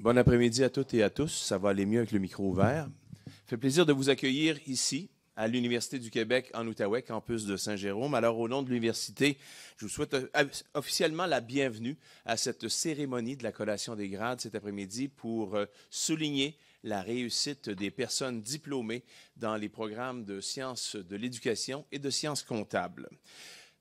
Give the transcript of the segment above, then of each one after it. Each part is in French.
Bon après-midi à toutes et à tous. Ça va aller mieux avec le micro ouvert. Ça fait plaisir de vous accueillir ici, à l'Université du Québec, en Outaouais, campus de Saint-Jérôme. Alors, au nom de l'Université, je vous souhaite officiellement la bienvenue à cette cérémonie de la collation des grades cet après-midi pour souligner la réussite des personnes diplômées dans les programmes de sciences de l'éducation et de sciences comptables.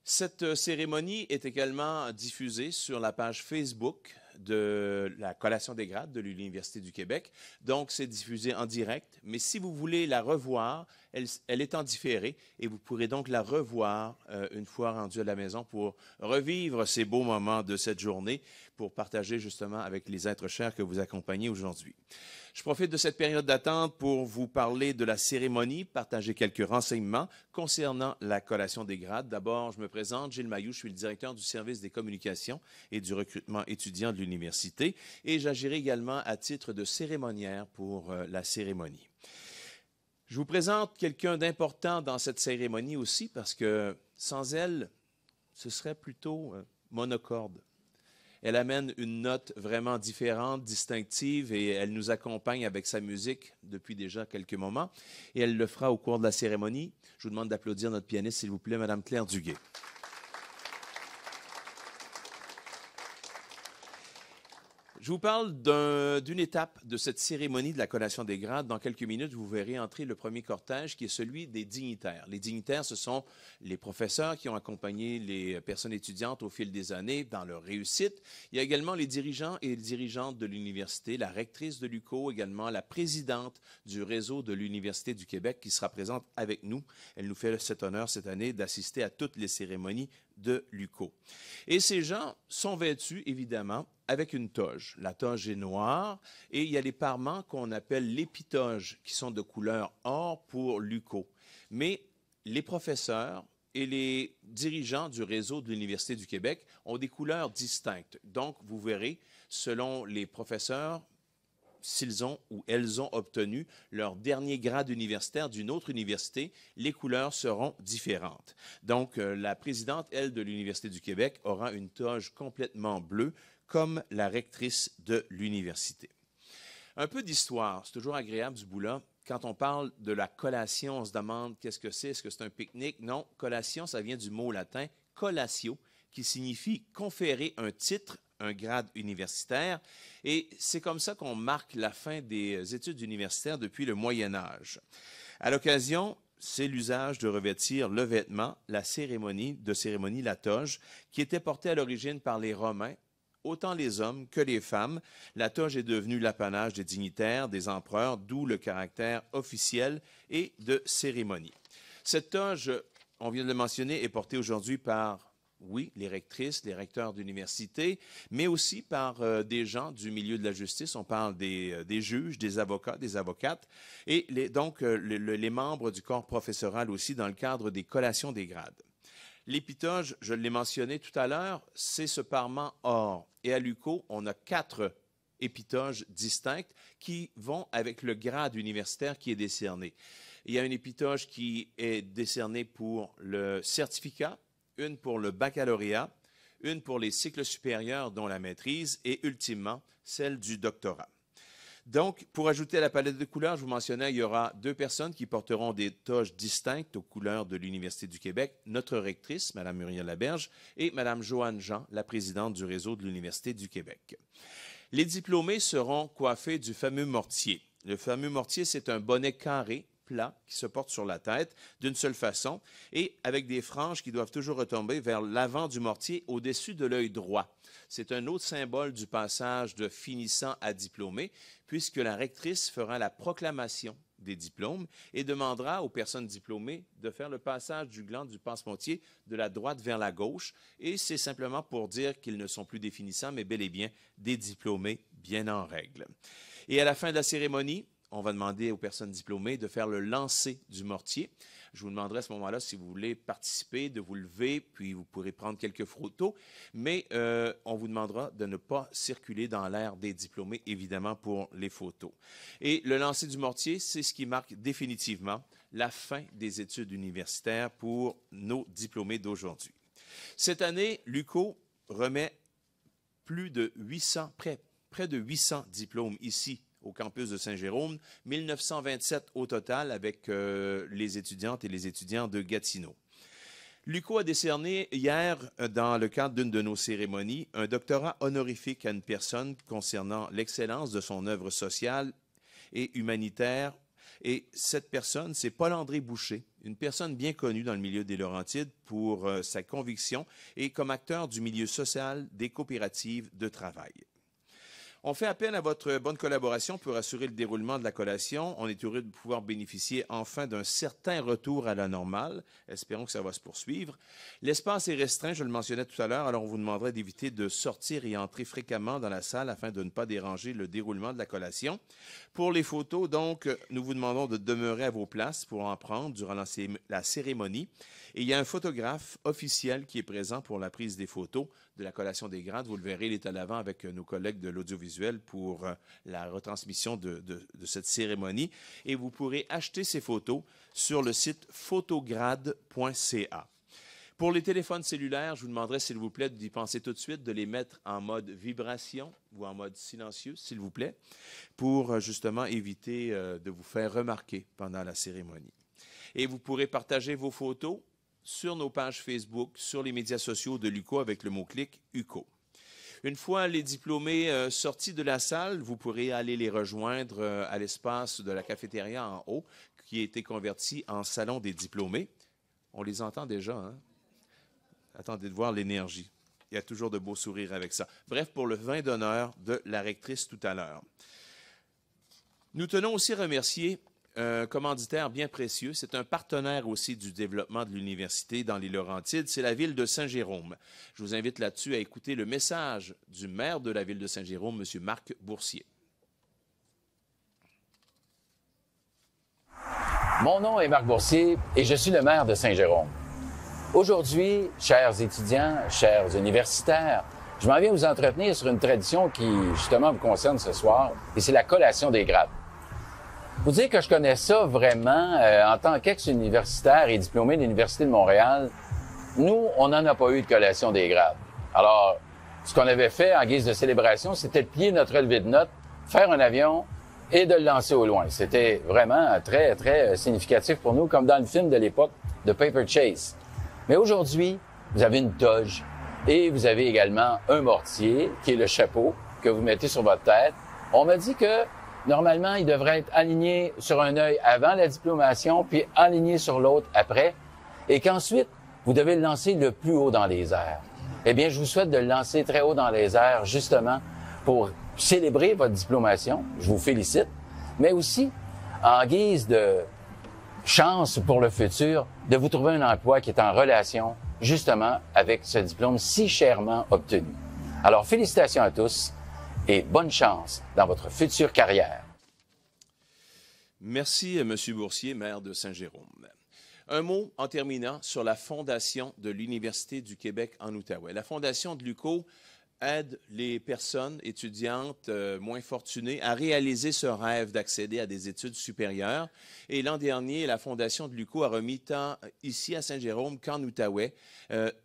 Cette cérémonie est également diffusée sur la page Facebook de la collation des grades de l'Université du Québec. Donc, c'est diffusé en direct. Mais si vous voulez la revoir, elle est en différé et vous pourrez donc la revoir une fois rendu à la maison pour revivre ces beaux moments de cette journée, pour partager justement avec les êtres chers que vous accompagnez aujourd'hui. Je profite de cette période d'attente pour vous parler de la cérémonie, partager quelques renseignements concernant la collation des grades. D'abord, je me présente, Gilles Mailloux, je suis le directeur du service des communications et du recrutement étudiant de l'université et j'agirai également à titre de cérémoniaire pour la cérémonie. Je vous présente quelqu'un d'important dans cette cérémonie aussi parce que sans elle, ce serait plutôt monocorde. Elle amène une note vraiment différente, distinctive, et elle nous accompagne avec sa musique depuis déjà quelques moments. Et elle le fera au cours de la cérémonie. Je vous demande d'applaudir notre pianiste, s'il vous plaît, Mme Claire Duguay. Je vous parle d'une étape de cette cérémonie de la collation des grades. Dans quelques minutes, vous verrez entrer le premier cortège qui est celui des dignitaires. Les dignitaires, ce sont les professeurs qui ont accompagné les personnes étudiantes au fil des années dans leur réussite. Il y a également les dirigeants et les dirigeantes de l'université, la rectrice de l'UQO, également la présidente du réseau de l'Université du Québec qui sera présente avec nous. Elle nous fait cet honneur cette année d'assister à toutes les cérémonies de l'UQO. Et ces gens sont vêtus, évidemment, avec une toge. La toge est noire et il y a les parements qu'on appelle l'épitoge qui sont de couleur or pour l'UQO. Mais les professeurs et les dirigeants du réseau de l'Université du Québec ont des couleurs distinctes. Donc, vous verrez, selon les professeurs, s'ils ont ou elles ont obtenu leur dernier grade universitaire d'une autre université, les couleurs seront différentes. Donc, la présidente, elle, de l'Université du Québec aura une toge complètement bleue, comme la rectrice de l'université. Un peu d'histoire, c'est toujours agréable ce bout-là. Quand on parle de la collation, on se demande qu'est-ce que c'est? Est-ce que c'est un pique-nique? Non, collation, ça vient du mot latin collatio, qui signifie conférer un titre, un grade universitaire. Et c'est comme ça qu'on marque la fin des études universitaires depuis le Moyen Âge. À l'occasion, c'est l'usage de revêtir le vêtement, la cérémonie, la toge, qui était portée à l'origine par les Romains, autant les hommes que les femmes. La toge est devenue l'apanage des dignitaires, des empereurs, d'où le caractère officiel et de cérémonie. Cette toge, on vient de le mentionner, est portée aujourd'hui par oui, les rectrices, les recteurs d'université, mais aussi par des gens du milieu de la justice. On parle des juges, des avocats, des avocates, et donc les membres du corps professoral aussi dans le cadre des collations des grades. L'épitoge, je l'ai mentionné tout à l'heure, c'est ce parement or. Et à l'UQO, on a 4 épitoges distinctes qui vont avec le grade universitaire qui est décerné. Il y a une épitoge qui est décernée pour le certificat, une pour le baccalauréat, une pour les cycles supérieurs dont la maîtrise et ultimement celle du doctorat. Donc, pour ajouter à la palette de couleurs, je vous mentionnais, il y aura 2 personnes qui porteront des toges distinctes aux couleurs de l'Université du Québec, notre rectrice, Mme Muriel Laberge, et Mme Joanne Jean, la présidente du réseau de l'Université du Québec. Les diplômés seront coiffés du fameux mortier. Le fameux mortier, c'est un bonnet carré, plat, qui se porte sur la tête d'une seule façon et avec des franges qui doivent toujours retomber vers l'avant du mortier au-dessus de l'œil droit. C'est un autre symbole du passage de finissant à diplômé, puisque la rectrice fera la proclamation des diplômes et demandera aux personnes diplômées de faire le passage du gland du passe-mortier de la droite vers la gauche. Et c'est simplement pour dire qu'ils ne sont plus des finissants, mais bel et bien des diplômés bien en règle. Et à la fin de la cérémonie, on va demander aux personnes diplômées de faire le lancer du mortier. Je vous demanderai à ce moment-là, si vous voulez participer, de vous lever, puis vous pourrez prendre quelques photos, mais on vous demandera de ne pas circuler dans l'air des diplômés, évidemment, pour les photos. Et le lancer du mortier, c'est ce qui marque définitivement la fin des études universitaires pour nos diplômés d'aujourd'hui. Cette année, l'UQO remet plus de 800, près de 800 diplômes ici au campus de Saint-Jérôme, 1927 au total avec les étudiantes et les étudiants de Gatineau. L'UQO a décerné hier, dans le cadre d'une de nos cérémonies, un doctorat honorifique à une personne concernant l'excellence de son œuvre sociale et humanitaire. Et cette personne, c'est Paul-André Boucher, une personne bien connue dans le milieu des Laurentides pour sa conviction et comme acteur du milieu social des coopératives de travail. On fait appel à votre bonne collaboration pour assurer le déroulement de la collation. On est heureux de pouvoir bénéficier enfin d'un certain retour à la normale. Espérons que ça va se poursuivre. L'espace est restreint, je le mentionnais tout à l'heure, alors on vous demanderait d'éviter de sortir et entrer fréquemment dans la salle afin de ne pas déranger le déroulement de la collation. Pour les photos, donc, nous vous demandons de demeurer à vos places pour en prendre durant la cérémonie. Et il y a un photographe officiel qui est présent pour la prise des photos de la collation des grades. Vous le verrez, il est à l'avant avec nos collègues de l'audiovisuel pour la retransmission de cette cérémonie. Et vous pourrez acheter ces photos sur le site photograde.ca. Pour les téléphones cellulaires, je vous demanderai, s'il vous plaît, d'y penser tout de suite, de les mettre en mode vibration ou en mode silencieux, s'il vous plaît, pour justement éviter de vous faire remarquer pendant la cérémonie. Et vous pourrez partager vos photos sur nos pages Facebook, sur les médias sociaux de l'UQO avec le mot-clic UQO. Une fois les diplômés sortis de la salle, vous pourrez aller les rejoindre à l'espace de la cafétéria en haut, qui a été converti en salon des diplômés. On les entend déjà, hein? Attendez de voir l'énergie. Il y a toujours de beaux sourires avec ça. Bref, pour le vin d'honneur de la rectrice tout à l'heure. Nous tenons aussi à remercier un commanditaire bien précieux. C'est un partenaire aussi du développement de l'université dans les Laurentides. C'est la ville de Saint-Jérôme. Je vous invite là-dessus à écouter le message du maire de la ville de Saint-Jérôme, M. Marc Boursier. Mon nom est Marc Boursier et je suis le maire de Saint-Jérôme. Aujourd'hui, chers étudiants, chers universitaires, je m'en viens vous entretenir sur une tradition qui, justement, vous concerne ce soir, et c'est la collation des grades. Vous dire que je connais ça vraiment en tant qu'ex-universitaire et diplômé de l'Université de Montréal. Nous, on n'en a pas eu de collation des grades. Alors, ce qu'on avait fait en guise de célébration, c'était de plier notre relevé de notes, faire un avion et de le lancer au loin. C'était vraiment très, très significatif pour nous, comme dans le film de l'époque de Paper Chase. Mais aujourd'hui, vous avez une toge et vous avez également un mortier, qui est le chapeau que vous mettez sur votre tête. On m'a dit que normalement, il devrait être aligné sur un œil avant la diplomation, puis aligné sur l'autre après, et qu'ensuite, vous devez le lancer le plus haut dans les airs. Eh bien, je vous souhaite de le lancer très haut dans les airs, justement, pour célébrer votre diplomation. Je vous félicite, mais aussi, en guise de chance pour le futur, de vous trouver un emploi qui est en relation, justement, avec ce diplôme si chèrement obtenu. Alors, félicitations à tous et bonne chance dans votre future carrière. Merci, M. Boursier, maire de Saint-Jérôme. Un mot en terminant sur la fondation de l'Université du Québec en Outaouais. La fondation de l'UQO aide les personnes étudiantes moins fortunées à réaliser ce rêve d'accéder à des études supérieures. Et l'an dernier, la fondation de l'UQO a remis tant ici à Saint-Jérôme qu'en Outaouais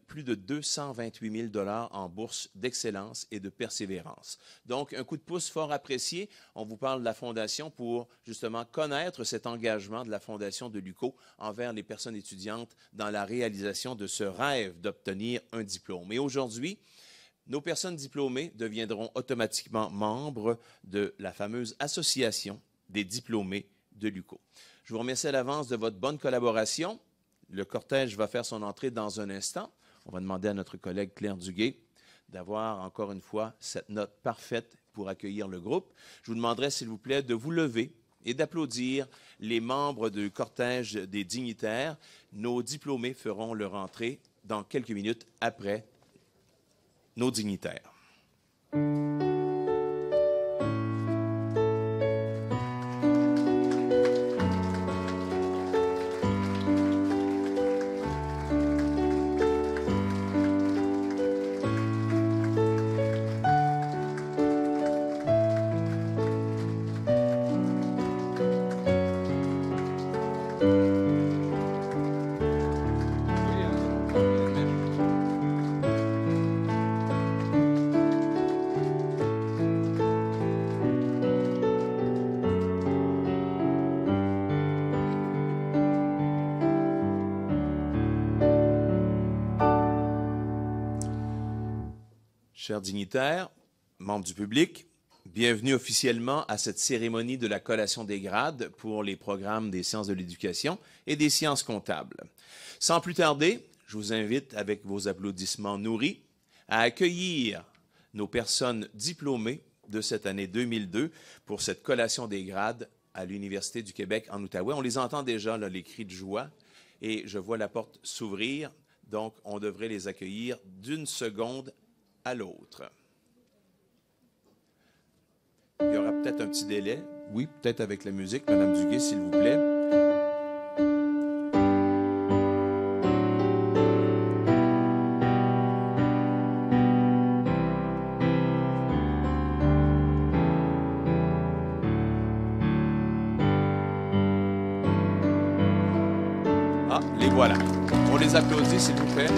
plus de 228 000 $ en bourse d'excellence et de persévérance. Donc, un coup de pouce fort apprécié. On vous parle de la fondation pour justement connaître cet engagement de la fondation de l'UQO envers les personnes étudiantes dans la réalisation de ce rêve d'obtenir un diplôme. Et aujourd'hui, nos personnes diplômées deviendront automatiquement membres de la fameuse association des diplômés de l'UQO. Je vous remercie à l'avance de votre bonne collaboration. Le cortège va faire son entrée dans un instant. On va demander à notre collègue Claire Duguay d'avoir encore une fois cette note parfaite pour accueillir le groupe. Je vous demanderai, s'il vous plaît, de vous lever et d'applaudir les membres du cortège des dignitaires. Nos diplômés feront leur entrée dans quelques minutes après nos dignitaires. Chers dignitaires, membres du public, bienvenue officiellement à cette cérémonie de la collation des grades pour les programmes des sciences de l'éducation et des sciences comptables. Sans plus tarder, je vous invite, avec vos applaudissements nourris, à accueillir nos personnes diplômées de cette année 2002 pour cette collation des grades à l'Université du Québec en Outaouais. On les entend déjà, là, les cris de joie, et je vois la porte s'ouvrir, donc on devrait les accueillir d'une seconde à l'autre. Il y aura peut-être un petit délai. Oui, peut-être avec la musique. Madame Duguay, s'il vous plaît. Ah, les voilà. On les applaudit, s'il vous plaît.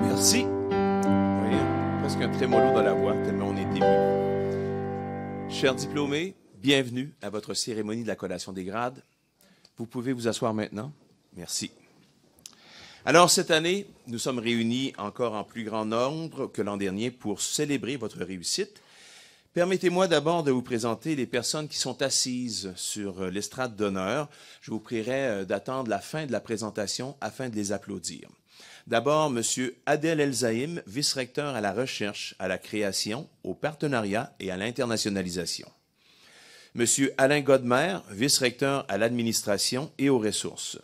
Merci. Oui, presque un trémolo dans la voix, tellement on est ému. Chers diplômés, bienvenue à votre cérémonie de la collation des grades. Vous pouvez vous asseoir maintenant. Merci. Alors, cette année, nous sommes réunis encore en plus grand nombre que l'an dernier pour célébrer votre réussite. Permettez-moi d'abord de vous présenter les personnes qui sont assises sur l'estrade d'honneur. Je vous prierai d'attendre la fin de la présentation afin de les applaudir. D'abord, M. Adel Elzaïm, vice-recteur à la recherche, à la création, au partenariat et à l'internationalisation. M. Alain Godmer, vice-recteur à l'administration et aux ressources.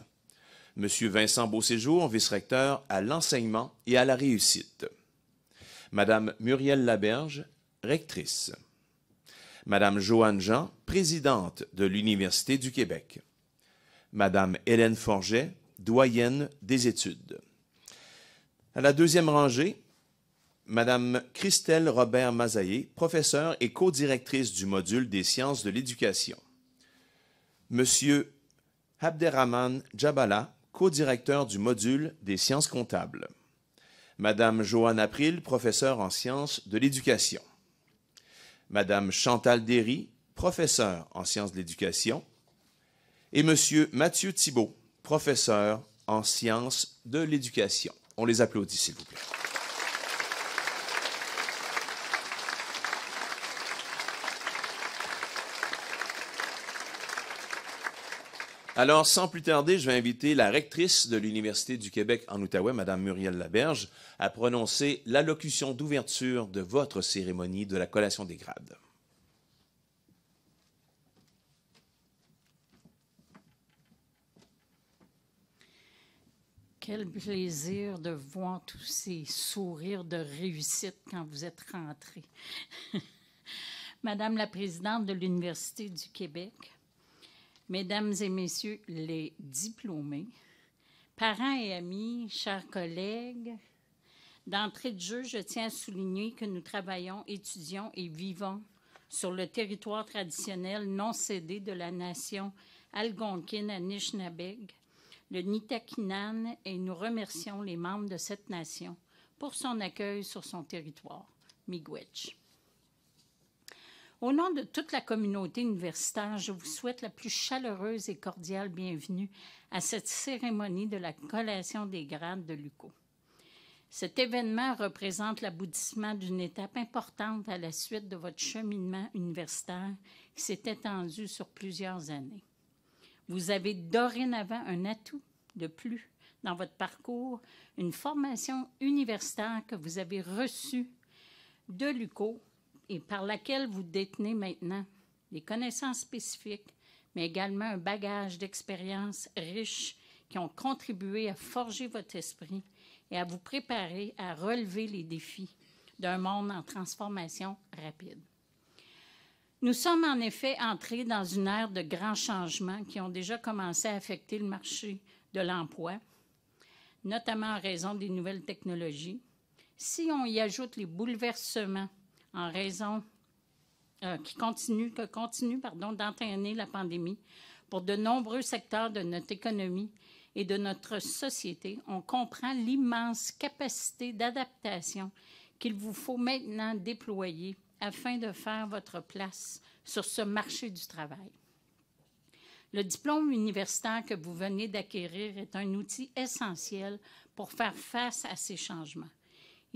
M. Vincent Beauséjour, vice-recteur à l'enseignement et à la réussite. Mme Muriel Laberge, rectrice. Mme Joanne Jean, présidente de l'Université du Québec. Mme Hélène Forget, doyenne des études. À la deuxième rangée, Mme Christelle Robert-Mazaillé, professeure et co-directrice du module des sciences de l'éducation. M. Abderrahman Djabala, co-directeur du module des sciences comptables. Mme Joanne April, professeure en sciences de l'éducation. Mme Chantal Derry, professeure en sciences de l'éducation. Et M. Mathieu Thibault, professeur en sciences de l'éducation. On les applaudit, s'il vous plaît. Alors, sans plus tarder, je vais inviter la rectrice de l'Université du Québec en Outaouais, Mme Muriel Laberge, à prononcer l'allocution d'ouverture de votre cérémonie de la collation des grades. Quel plaisir de voir tous ces sourires de réussite quand vous êtes rentrés. Madame la présidente de l'Université du Québec, Mesdames et Messieurs les diplômés, parents et amis, chers collègues, d'entrée de jeu, je tiens à souligner que nous travaillons, étudions et vivons sur le territoire traditionnel non cédé de la nation algonquine Anishinaabe, le Nitakinan, et nous remercions les membres de cette nation pour son accueil sur son territoire, Miigwech. Au nom de toute la communauté universitaire, je vous souhaite la plus chaleureuse et cordiale bienvenue à cette cérémonie de la collation des grades de l'UQO. Cet événement représente l'aboutissement d'une étape importante à la suite de votre cheminement universitaire qui s'est étendu sur plusieurs années. Vous avez dorénavant un atout de plus dans votre parcours, une formation universitaire que vous avez reçue de l'UQO et par laquelle vous détenez maintenant des connaissances spécifiques, mais également un bagage d'expériences riches qui ont contribué à forger votre esprit et à vous préparer à relever les défis d'un monde en transformation rapide. Nous sommes en effet entrés dans une ère de grands changements qui ont déjà commencé à affecter le marché de l'emploi, notamment en raison des nouvelles technologies. Si on y ajoute les bouleversements en raison qui continue d'entraîner la pandémie pour de nombreux secteurs de notre économie et de notre société, on comprend l'immense capacité d'adaptation qu'il vous faut maintenant déployer afin de faire votre place sur ce marché du travail. Le diplôme universitaire que vous venez d'acquérir est un outil essentiel pour faire face à ces changements.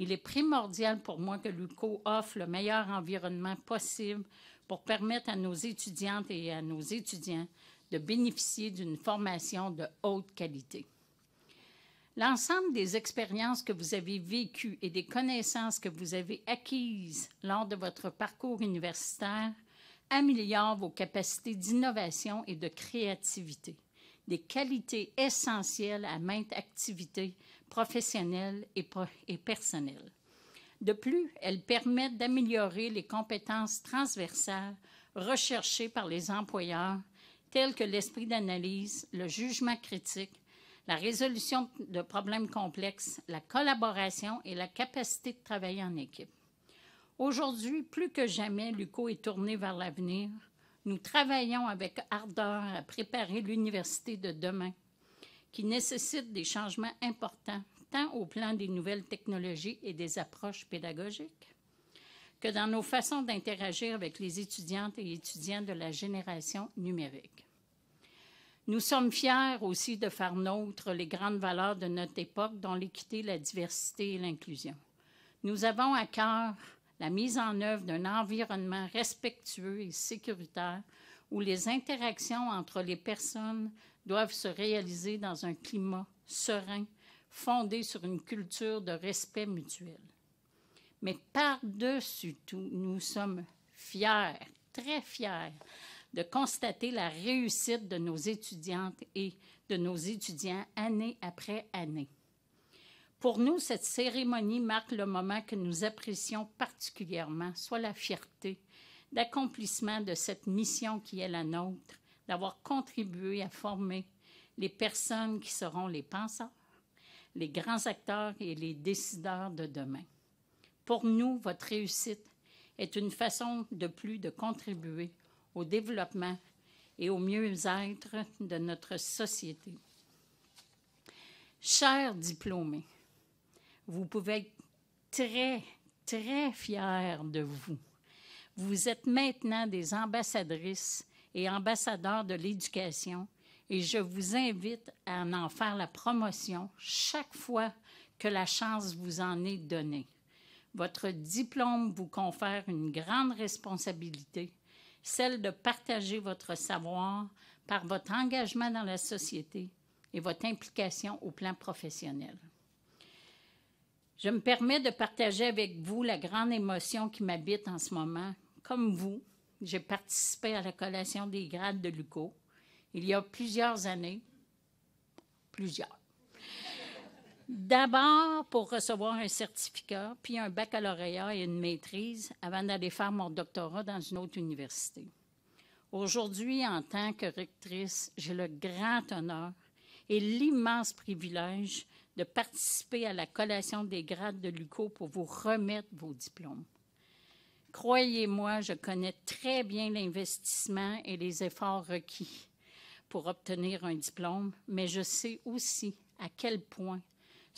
Il est primordial pour moi que l'UQO offre le meilleur environnement possible pour permettre à nos étudiantes et à nos étudiants de bénéficier d'une formation de haute qualité. L'ensemble des expériences que vous avez vécues et des connaissances que vous avez acquises lors de votre parcours universitaire améliorent vos capacités d'innovation et de créativité, des qualités essentielles à maintes activités professionnelles et personnelles. De plus, elles permettent d'améliorer les compétences transversales recherchées par les employeurs, telles que l'esprit d'analyse, le jugement critique, la résolution de problèmes complexes, la collaboration et la capacité de travailler en équipe. Aujourd'hui, plus que jamais, l'UQO est tourné vers l'avenir. Nous travaillons avec ardeur à préparer l'université de demain, qui nécessite des changements importants, tant au plan des nouvelles technologies et des approches pédagogiques, que dans nos façons d'interagir avec les étudiantes et étudiants de la génération numérique. Nous sommes fiers aussi de faire nôtre les grandes valeurs de notre époque, dont l'équité, la diversité et l'inclusion. Nous avons à cœur la mise en œuvre d'un environnement respectueux et sécuritaire où les interactions entre les personnes doivent se réaliser dans un climat serein, fondé sur une culture de respect mutuel. Mais par-dessus tout, nous sommes fiers, très fiers, de constater la réussite de nos étudiantes et de nos étudiants année après année. Pour nous, cette cérémonie marque le moment que nous apprécions particulièrement, soit la fierté d'accomplissement de cette mission qui est la nôtre, d'avoir contribué à former les personnes qui seront les penseurs, les grands acteurs et les décideurs de demain. Pour nous, votre réussite est une façon de plus de contribuer au développement et au mieux-être de notre société. Chers diplômés, vous pouvez être très, très fiers de vous. Vous êtes maintenant des ambassadrices et ambassadeurs de l'éducation et je vous invite à en faire la promotion chaque fois que la chance vous en est donnée. Votre diplôme vous confère une grande responsabilité, celle de partager votre savoir par votre engagement dans la société et votre implication au plan professionnel. Je me permets de partager avec vous la grande émotion qui m'habite en ce moment. Comme vous, j'ai participé à la collation des grades de l'UQO il y a plusieurs années. D'abord, pour recevoir un certificat, puis un baccalauréat et une maîtrise avant d'aller faire mon doctorat dans une autre université. Aujourd'hui, en tant que rectrice, j'ai le grand honneur et l'immense privilège de participer à la collation des grades de l'UQO pour vous remettre vos diplômes. Croyez-moi, je connais très bien l'investissement et les efforts requis pour obtenir un diplôme, mais je sais aussi à quel point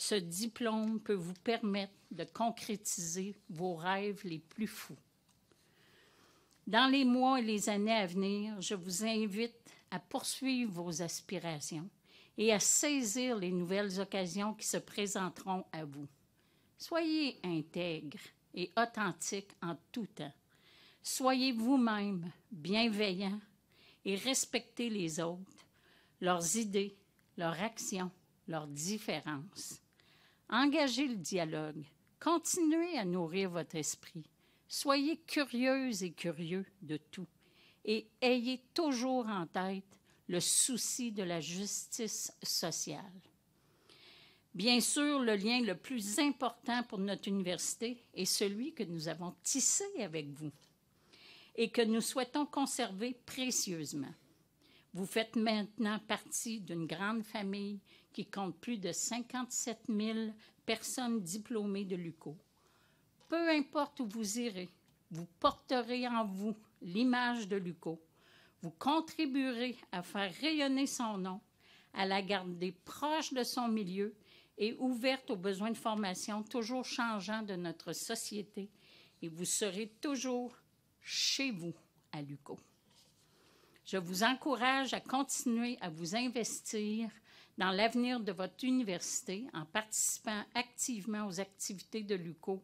ce diplôme peut vous permettre de concrétiser vos rêves les plus fous. Dans les mois et les années à venir, je vous invite à poursuivre vos aspirations et à saisir les nouvelles occasions qui se présenteront à vous. Soyez intègre et authentique en tout temps. Soyez vous-même bienveillant et respectez les autres, leurs idées, leurs actions, leurs différences. Engagez le dialogue. Continuez à nourrir votre esprit. Soyez curieuses et curieux de tout et ayez toujours en tête le souci de la justice sociale. Bien sûr, le lien le plus important pour notre université est celui que nous avons tissé avec vous et que nous souhaitons conserver précieusement. Vous faites maintenant partie d'une grande famille qui compte plus de 57 000 personnes diplômées de l'UQO. Peu importe où vous irez, vous porterez en vous l'image de l'UQO. Vous contribuerez à faire rayonner son nom, à la garder proche de son milieu et ouverte aux besoins de formation toujours changeants de notre société. Et vous serez toujours chez vous à l'UQO. Je vous encourage à continuer à vous investir dans l'avenir de votre université en participant activement aux activités de l'UQO,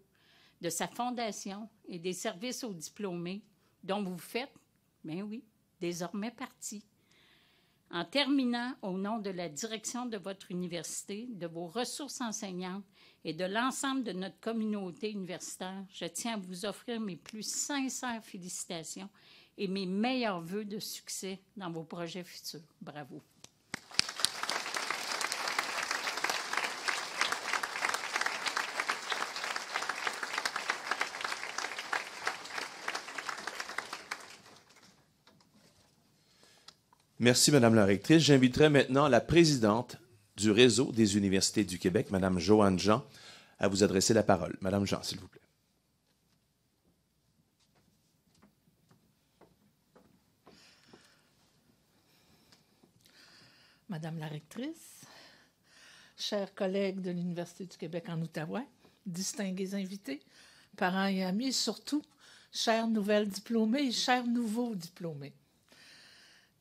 de sa fondation et des services aux diplômés dont vous faites, bien oui, désormais partie. En terminant, au nom de la direction de votre université, de vos ressources enseignantes et de l'ensemble de notre communauté universitaire, je tiens à vous offrir mes plus sincères félicitations et mes meilleurs vœux de succès dans vos projets futurs. Bravo. Merci, Madame la rectrice. J'inviterai maintenant la présidente du Réseau des universités du Québec, Madame Joanne Jean, à vous adresser la parole. Madame Jean, s'il vous plaît. Madame la rectrice, chers collègues de l'Université du Québec en Outaouais, distingués invités, parents et amis, et surtout, chers nouvelles diplômées et chers nouveaux diplômés.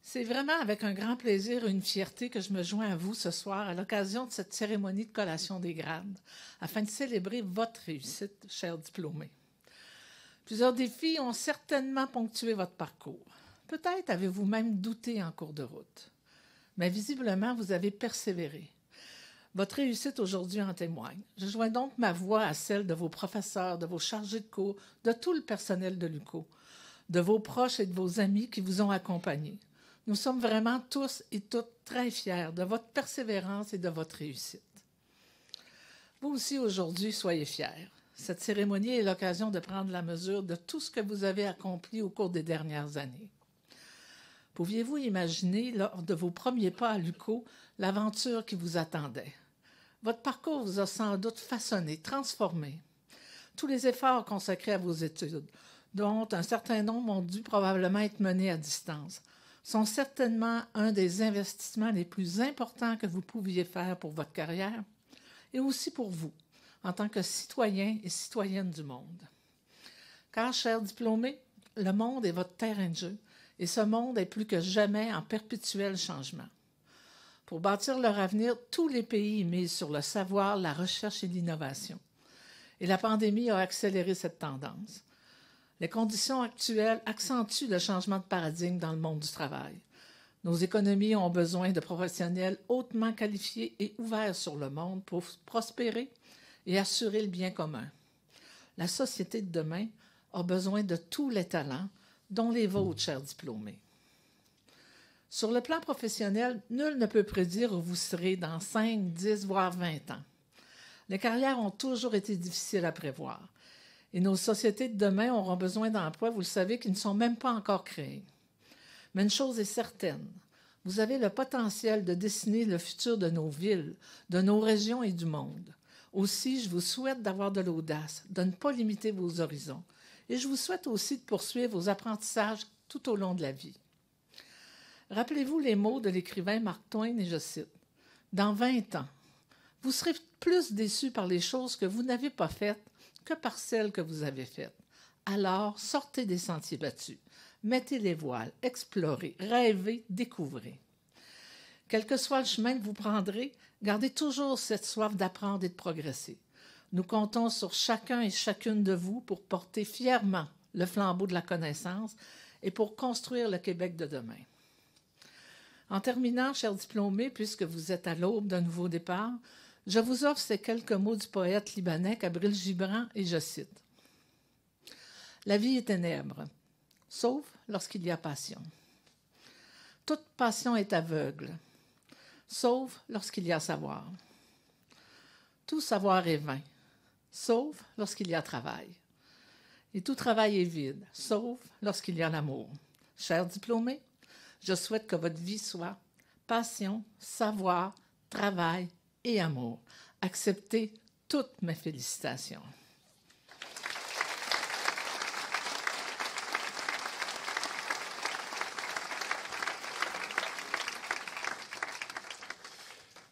C'est vraiment avec un grand plaisir et une fierté que je me joins à vous ce soir à l'occasion de cette cérémonie de collation des grades, afin de célébrer votre réussite, chers diplômés. Plusieurs défis ont certainement ponctué votre parcours. Peut-être avez-vous même douté en cours de route. Mais visiblement, vous avez persévéré. Votre réussite aujourd'hui en témoigne. Je joins donc ma voix à celle de vos professeurs, de vos chargés de cours, de tout le personnel de l'UQO, de vos proches et de vos amis qui vous ont accompagnés. Nous sommes vraiment tous et toutes très fiers de votre persévérance et de votre réussite. Vous aussi, aujourd'hui, soyez fiers. Cette cérémonie est l'occasion de prendre la mesure de tout ce que vous avez accompli au cours des dernières années. Pouviez-vous imaginer, lors de vos premiers pas à l'UQO, l'aventure qui vous attendait? Votre parcours vous a sans doute façonné, transformé. Tous les efforts consacrés à vos études, dont un certain nombre ont dû probablement être menés à distance, sont certainement un des investissements les plus importants que vous pouviez faire pour votre carrière et aussi pour vous, en tant que citoyen et citoyenne du monde. Car, chers diplômés, le monde est votre terrain de jeu et ce monde est plus que jamais en perpétuel changement. Pour bâtir leur avenir, tous les pays misent sur le savoir, la recherche et l'innovation. Et la pandémie a accéléré cette tendance. Les conditions actuelles accentuent le changement de paradigme dans le monde du travail. Nos économies ont besoin de professionnels hautement qualifiés et ouverts sur le monde pour prospérer et assurer le bien commun. La société de demain a besoin de tous les talents, dont les vôtres, chers diplômés. Sur le plan professionnel, nul ne peut prédire où vous serez dans 5, 10, voire 20 ans. Les carrières ont toujours été difficiles à prévoir. Et nos sociétés de demain auront besoin d'emplois, vous le savez, qui ne sont même pas encore créés. Mais une chose est certaine, vous avez le potentiel de dessiner le futur de nos villes, de nos régions et du monde. Aussi, je vous souhaite d'avoir de l'audace, de ne pas limiter vos horizons. Et je vous souhaite aussi de poursuivre vos apprentissages tout au long de la vie. Rappelez-vous les mots de l'écrivain Mark Twain, et je cite, « Dans 20 ans, vous serez plus déçus par les choses que vous n'avez pas faites que par celles que vous avez faites. Alors, sortez des sentiers battus, mettez les voiles, explorez, rêvez, découvrez. Quel que soit le chemin que vous prendrez, gardez toujours cette soif d'apprendre et de progresser. Nous comptons sur chacun et chacune de vous pour porter fièrement le flambeau de la connaissance et pour construire le Québec de demain. » En terminant, chers diplômés, puisque vous êtes à l'aube d'un nouveau départ, je vous offre ces quelques mots du poète libanais Kabril Gibran et je cite. « La vie est ténèbre, sauf lorsqu'il y a passion. Toute passion est aveugle, sauf lorsqu'il y a savoir. Tout savoir est vain, sauf lorsqu'il y a travail. Et tout travail est vide, sauf lorsqu'il y a l'amour. Chers diplômés, je souhaite que votre vie soit passion, savoir, travail et amour. Acceptez toutes mes félicitations.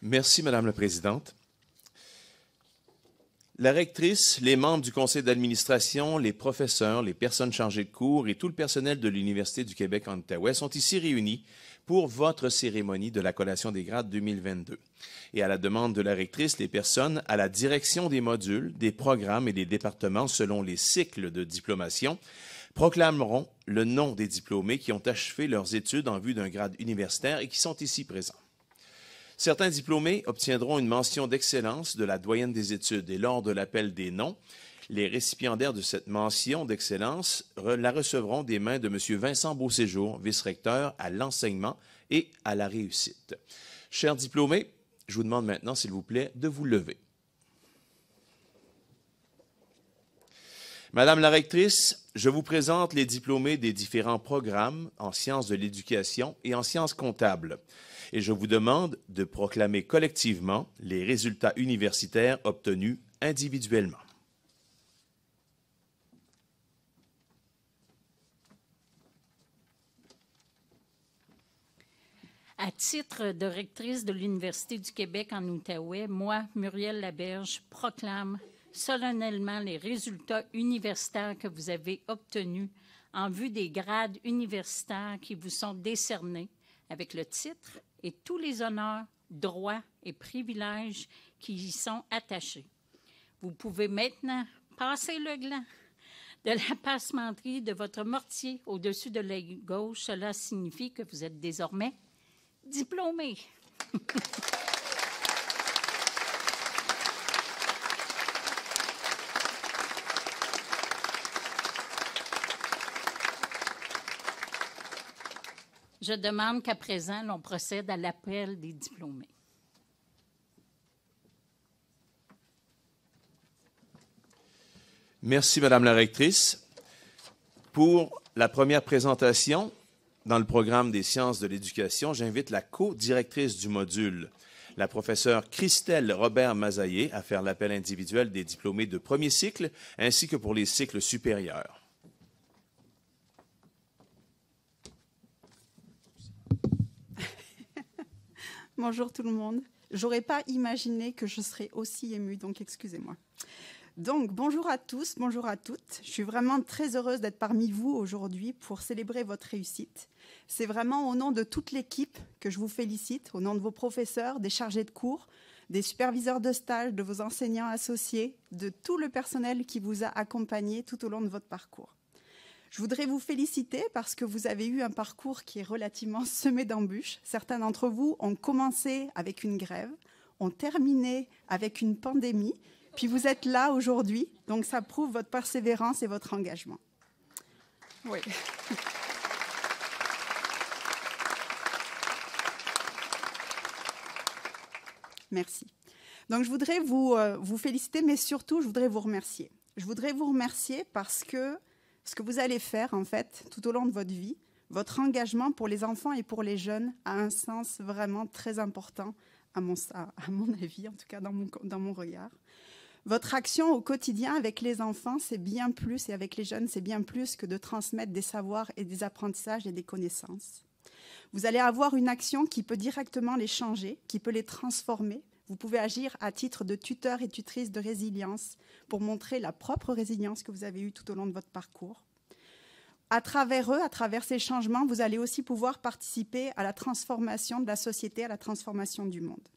Merci, Madame la Présidente. La rectrice, les membres du conseil d'administration, les professeurs, les personnes chargées de cours et tout le personnel de l'Université du Québec en Outaouais sont ici réunis pour votre cérémonie de la collation des grades 2022. Et à la demande de la rectrice, les personnes à la direction des modules, des programmes et des départements selon les cycles de diplomation proclameront le nom des diplômés qui ont achevé leurs études en vue d'un grade universitaire et qui sont ici présents. Certains diplômés obtiendront une mention d'excellence de la doyenne des études et lors de l'appel des noms, les récipiendaires de cette mention d'excellence la recevront des mains de M. Vincent Beauséjour, vice-recteur à l'enseignement et à la réussite. Chers diplômés, je vous demande maintenant, s'il vous plaît, de vous lever. Madame la rectrice, je vous présente les diplômés des différents programmes en sciences de l'éducation et en sciences comptables. Et je vous demande de proclamer collectivement les résultats universitaires obtenus individuellement. À titre de rectrice de l'Université du Québec en Outaouais, moi, Muriel Laberge, proclame solennellement les résultats universitaires que vous avez obtenus en vue des grades universitaires qui vous sont décernés avec le titre et tous les honneurs, droits et privilèges qui y sont attachés. Vous pouvez maintenant passer le gland de la passementerie de votre mortier au-dessus de l'œil gauche. Cela signifie que vous êtes désormais diplômé. Je demande qu'à présent, l'on procède à l'appel des diplômés. Merci, Madame la rectrice. Pour la première présentation dans le programme des sciences de l'éducation, j'invite la co-directrice du module, la professeure Christelle Robert-Mazaillé, à faire l'appel individuel des diplômés de premier cycle ainsi que pour les cycles supérieurs. Bonjour tout le monde. J'aurais pas imaginé que je serais aussi émue, donc excusez-moi. Donc, bonjour à tous, bonjour à toutes. Je suis vraiment très heureuse d'être parmi vous aujourd'hui pour célébrer votre réussite. C'est vraiment au nom de toute l'équipe que je vous félicite, au nom de vos professeurs, des chargés de cours, des superviseurs de stage, de vos enseignants associés, de tout le personnel qui vous a accompagné tout au long de votre parcours. Je voudrais vous féliciter parce que vous avez eu un parcours qui est relativement semé d'embûches. Certains d'entre vous ont commencé avec une grève, ont terminé avec une pandémie, puis vous êtes là aujourd'hui, donc ça prouve votre persévérance et votre engagement. Oui. Merci. Donc, je voudrais vous féliciter, mais surtout, je voudrais vous remercier. Je voudrais vous remercier parce que ce que vous allez faire, en fait, tout au long de votre vie, votre engagement pour les enfants et pour les jeunes a un sens vraiment très important, à mon avis, en tout cas dans mon regard. Votre action au quotidien avec les enfants, c'est bien plus, et avec les jeunes, c'est bien plus que de transmettre des savoirs et des apprentissages et des connaissances. Vous allez avoir une action qui peut directement les changer, qui peut les transformer. Vous pouvez agir à titre de tuteur et tutrice de résilience pour montrer la propre résilience que vous avez eue tout au long de votre parcours. À travers eux, à travers ces changements, vous allez aussi pouvoir participer à la transformation de la société, à la transformation du monde.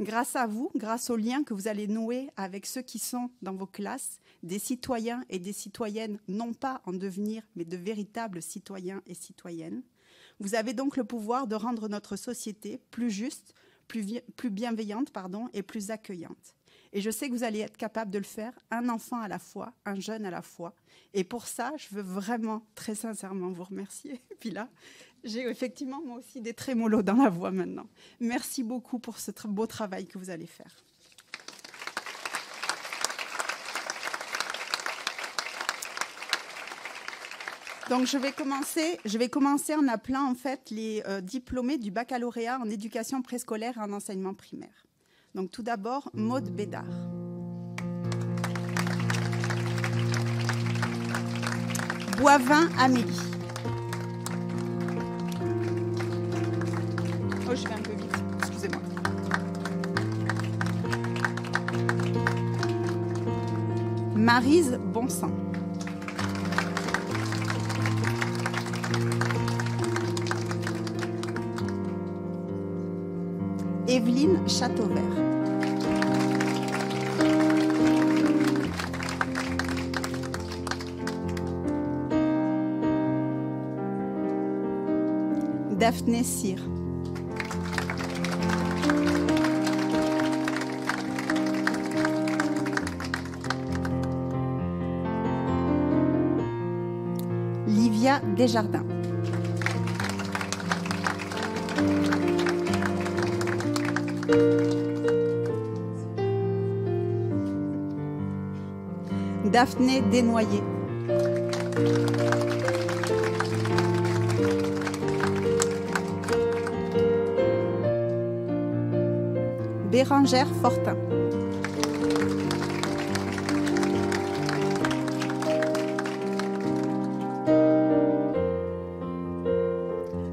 Grâce à vous, grâce aux liens que vous allez nouer avec ceux qui sont dans vos classes, des citoyens et des citoyennes, non pas en devenir, mais de véritables citoyens et citoyennes, vous avez donc le pouvoir de rendre notre société plus juste, plus bienveillante, et plus accueillante. Et je sais que vous allez être capable de le faire, un enfant à la fois, un jeune à la fois. Et pour ça, je veux vraiment, très sincèrement, vous remercier. Et puis là, j'ai effectivement, moi aussi, des trémolos dans la voix maintenant. Merci beaucoup pour ce beau travail que vous allez faire. Donc, je vais commencer en appelant en fait les diplômés du baccalauréat en éducation préscolaire et en enseignement primaire. Donc, tout d'abord, Maude Bédard. Boivin Amélie. Oh, je vais un peu vite, excusez-moi. Maryse Bonsang. Evelyne Châteauvert. Daphné Cyr. Livia Desjardins. Daphné Desnoyers. Bérangère Fortin.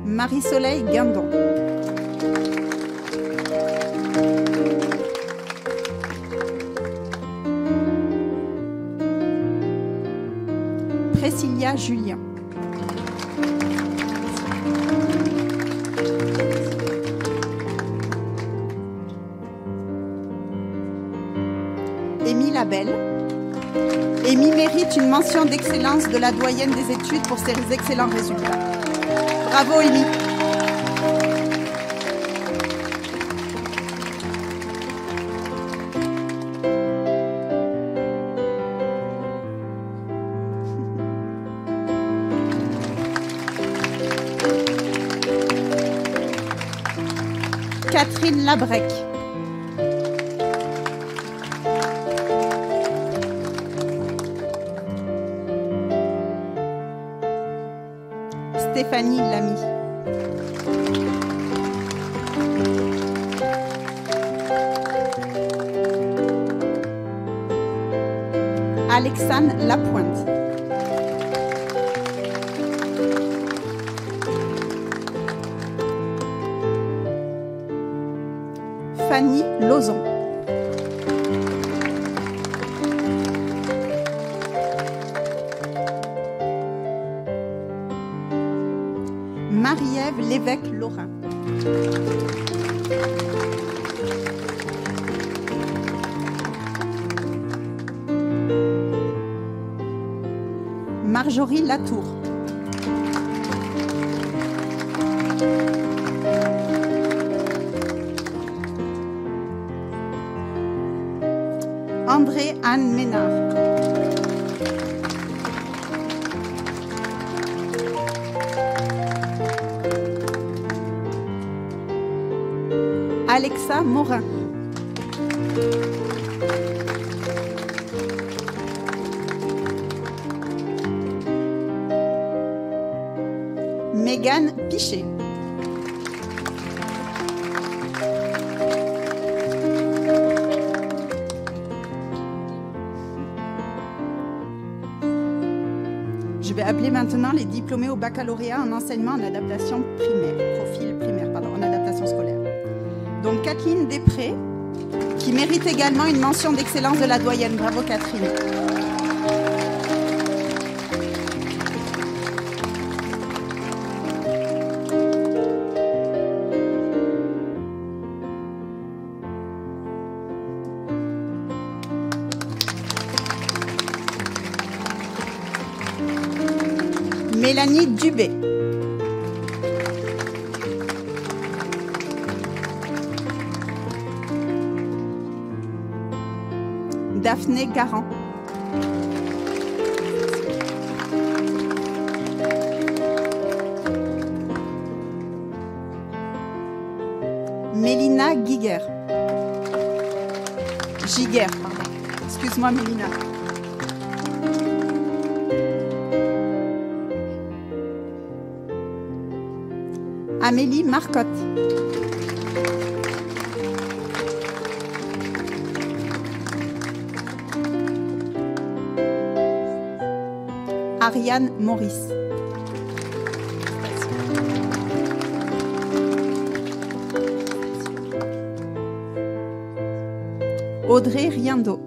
Marie-Soleil Guindon. Priscilla Julien. Émile Labelle. Émile mérite une mention d'excellence de la doyenne des études pour ses excellents résultats. Bravo Émile. Catherine Labrec. Stéphanie Lamy. Alexandre Lapointe. Fanny Lozon. Marie-Ève Lévesque-Laurin. Marjorie Latour. André-Anne Ménard. Alexa Morin. Mégane Pichet. Je vais appeler maintenant les diplômés au baccalauréat en enseignement en adaptation primaire, en adaptation scolaire. Donc Kathleen Després, qui mérite également une mention d'excellence de la doyenne. Bravo Catherine. Mélanie Dubé. Daphné Garand. Mélina Giguer. Pardon. Excuse-moi Mélina. Amélie Marcotte. Ariane Maurice. Audrey Riendo.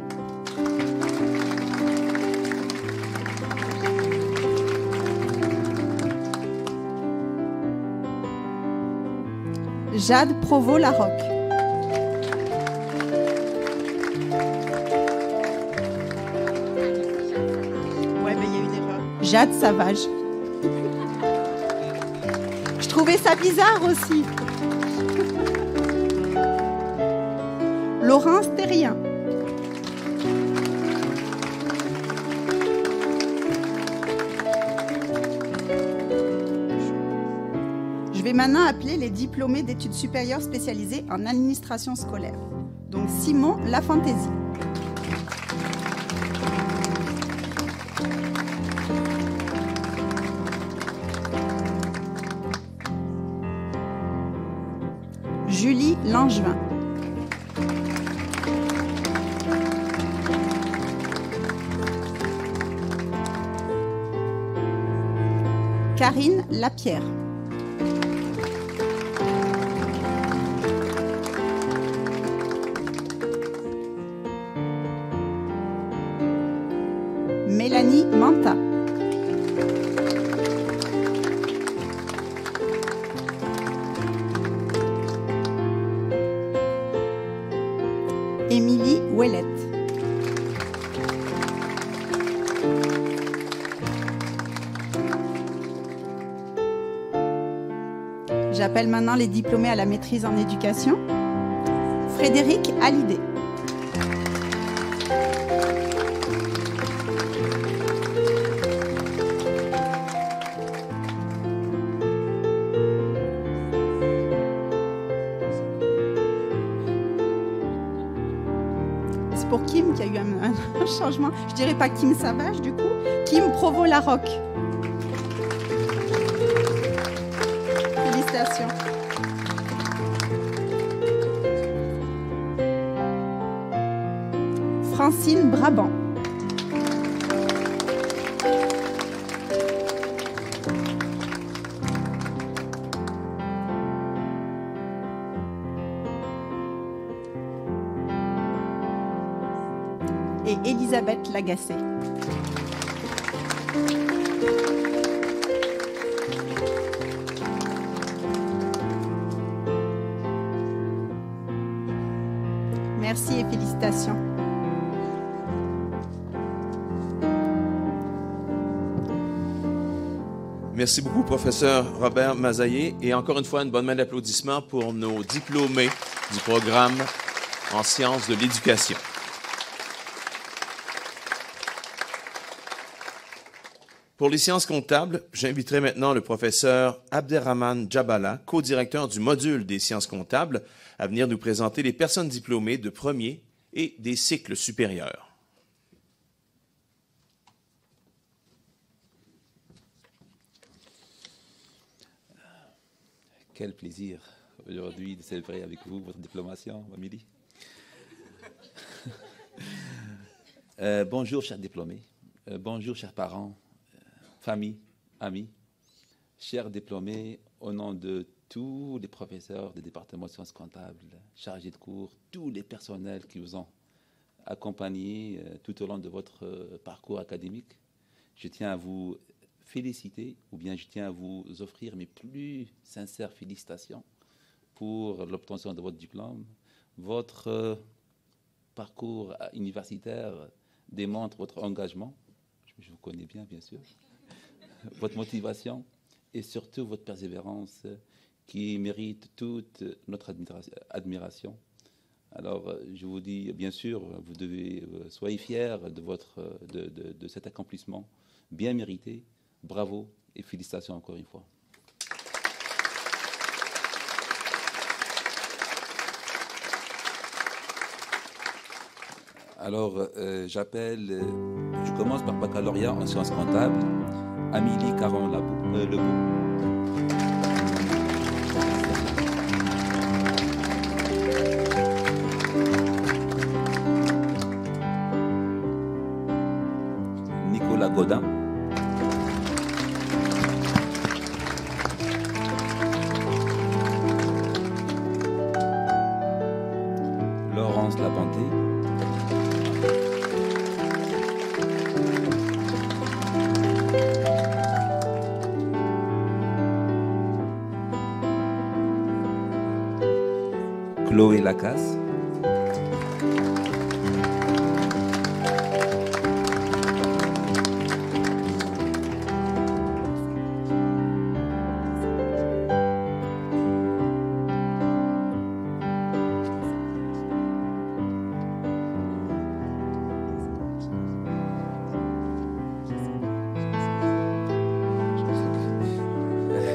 Jade Provost-Larocque. Ouais, mais il y a une erreur. Jade Savage. Je trouvais ça bizarre aussi. Laurence Terrien. Je vais maintenant appeler les diplômés d'études supérieures spécialisées en administration scolaire. Donc Simon Lafantaisie. Julie Langevin. Karine Lapierre. Mélanie Manta. Émilie Ouellette. J'appelle maintenant les diplômés à la maîtrise en éducation. Frédéric Hallyday. C'est pour Kim qu'il y a eu un changement. Je dirais pas Kim Savage du coup. Kim Provost-Larocque. Félicitations. Francine Brabant. Et Elisabeth Lagacé. Merci et félicitations. Merci beaucoup, professeur Robert Mazaillé. Et encore une fois, une bonne main d'applaudissements pour nos diplômés du programme en sciences de l'éducation. Pour les sciences comptables, j'inviterai maintenant le professeur Abderrahmane Djabala, co-directeur du module des sciences comptables, à venir nous présenter les personnes diplômées de premier et des cycles supérieurs. Quel plaisir aujourd'hui de célébrer avec vous votre diplomation, Amélie. Bonjour, chers diplômés. Bonjour, chers parents, famille, amis. Chers diplômés, au nom de tous les professeurs des départements de sciences comptables, chargés de cours, tous les personnels qui vous ont accompagnés tout au long de votre parcours académique, je tiens à vous féliciter, ou bien je tiens à vous offrir mes plus sincères félicitations pour l'obtention de votre diplôme. Votre parcours universitaire démontre votre engagement, je vous connais bien sûr, votre motivation et surtout votre persévérance qui mérite toute notre admiration. Alors, je vous dis, bien sûr, vous devez, soyez fiers de cet accomplissement bien mérité. Bravo et félicitations encore une fois. Alors, je commence par baccalauréat en sciences comptables, Amélie Caron-Lebeau. Nicolas Godin. Laurence Labonté. Chloé Lacasse.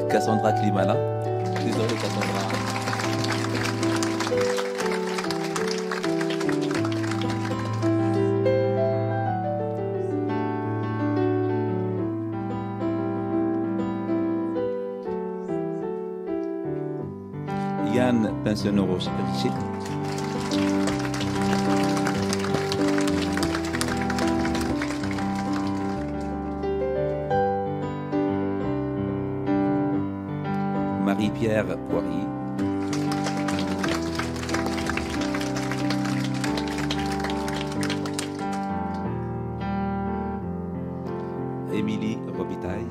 Cassandra Klimala. Désolé, Cassandra. Yann Pensionneau-Richer. Marie-Pierre Poirier. Émilie Robitaille.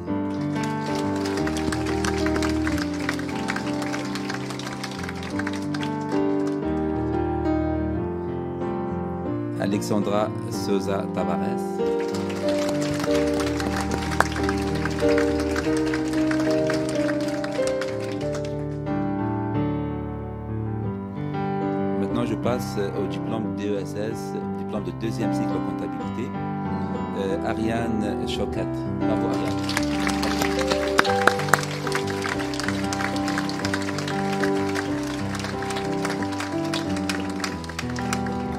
Alexandra Souza Tavares. Maintenant, je passe au diplôme DESS, diplôme de deuxième cycle en comptabilité. Ariane Choquette. Bravo, Ariane.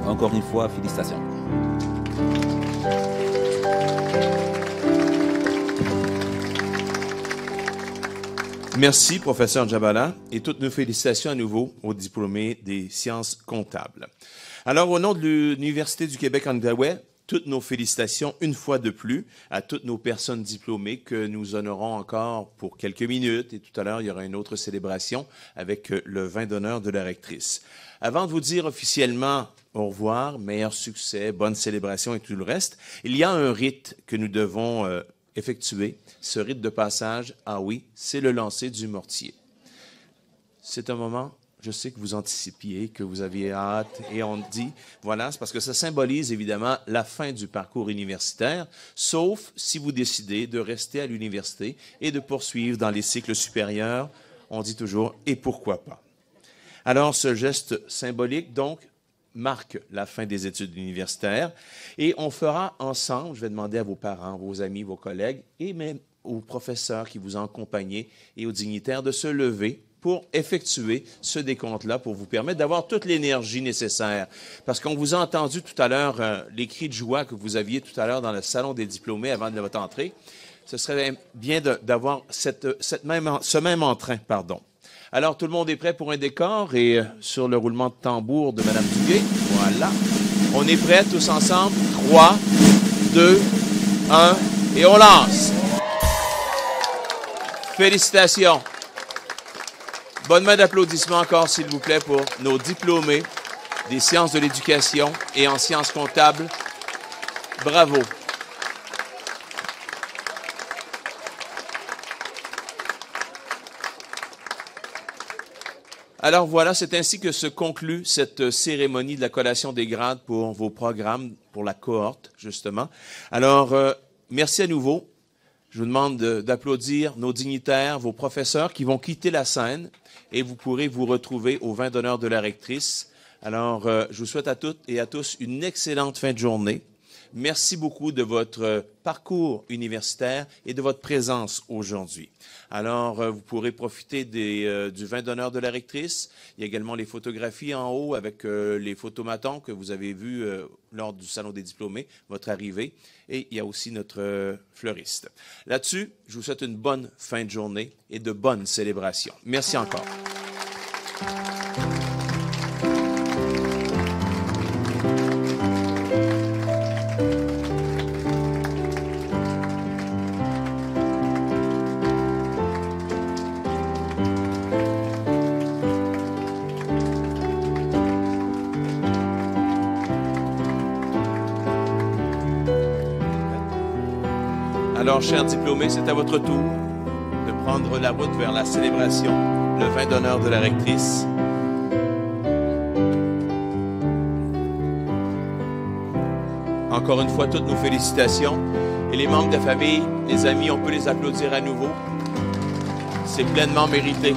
Encore une fois, félicitations. Merci, professeur Djabala, et toutes nos félicitations à nouveau aux diplômés des sciences comptables. Alors, au nom de l'Université du Québec en Outaouais, toutes nos félicitations une fois de plus à toutes nos personnes diplômées que nous honorons encore pour quelques minutes. Et tout à l'heure, il y aura une autre célébration avec le vin d'honneur de la rectrice. Avant de vous dire officiellement au revoir, meilleur succès, bonne célébration et tout le reste, il y a un rite que nous devons effectuer. Ce rite de passage, ah oui, c'est le lancer du mortier. C'est un moment, je sais que vous anticipiez, que vous aviez hâte, et on dit, voilà, c'est parce que ça symbolise évidemment la fin du parcours universitaire, sauf si vous décidez de rester à l'université et de poursuivre dans les cycles supérieurs. On dit toujours, et pourquoi pas? Alors, ce geste symbolique, donc, marque la fin des études universitaires et on fera ensemble, je vais demander à vos parents, vos amis, vos collègues et même aux professeurs qui vous ont accompagnés et aux dignitaires de se lever pour effectuer ce décompte-là, pour vous permettre d'avoir toute l'énergie nécessaire. Parce qu'on vous a entendu tout à l'heure, les cris de joie que vous aviez tout à l'heure dans le salon des diplômés avant de votre entrée. Ce serait bien d'avoir ce même entrain, pardon. Alors, tout le monde est prêt pour un décor et sur le roulement de tambour de Mme Duguay, voilà. On est prêts tous ensemble? 3, 2, 1 et on lance. Félicitations. Bonne main d'applaudissements encore, s'il vous plaît, pour nos diplômés des sciences de l'éducation et en sciences comptables. Bravo. Alors voilà, c'est ainsi que se conclut cette cérémonie de la collation des grades pour vos programmes, pour la cohorte, justement. Alors, merci à nouveau. Je vous demande d'applaudir nos dignitaires, vos professeurs qui vont quitter la scène et vous pourrez vous retrouver au vin d'honneur de la rectrice. Alors, je vous souhaite à toutes et à tous une excellente fin de journée. Merci beaucoup de votre parcours universitaire et de votre présence aujourd'hui. Alors, vous pourrez profiter du vin d'honneur de la rectrice. Il y a également les photographies en haut avec les photomatons que vous avez vus lors du Salon des diplômés, votre arrivée. Et il y a aussi notre fleuriste. Là-dessus, je vous souhaite une bonne fin de journée et de bonnes célébrations. Merci encore. Alors, chers diplômés, c'est à votre tour de prendre la route vers la célébration, le vin d'honneur de la rectrice. Encore une fois, toutes nos félicitations. Et les membres de la famille, les amis, on peut les applaudir à nouveau. C'est pleinement mérité.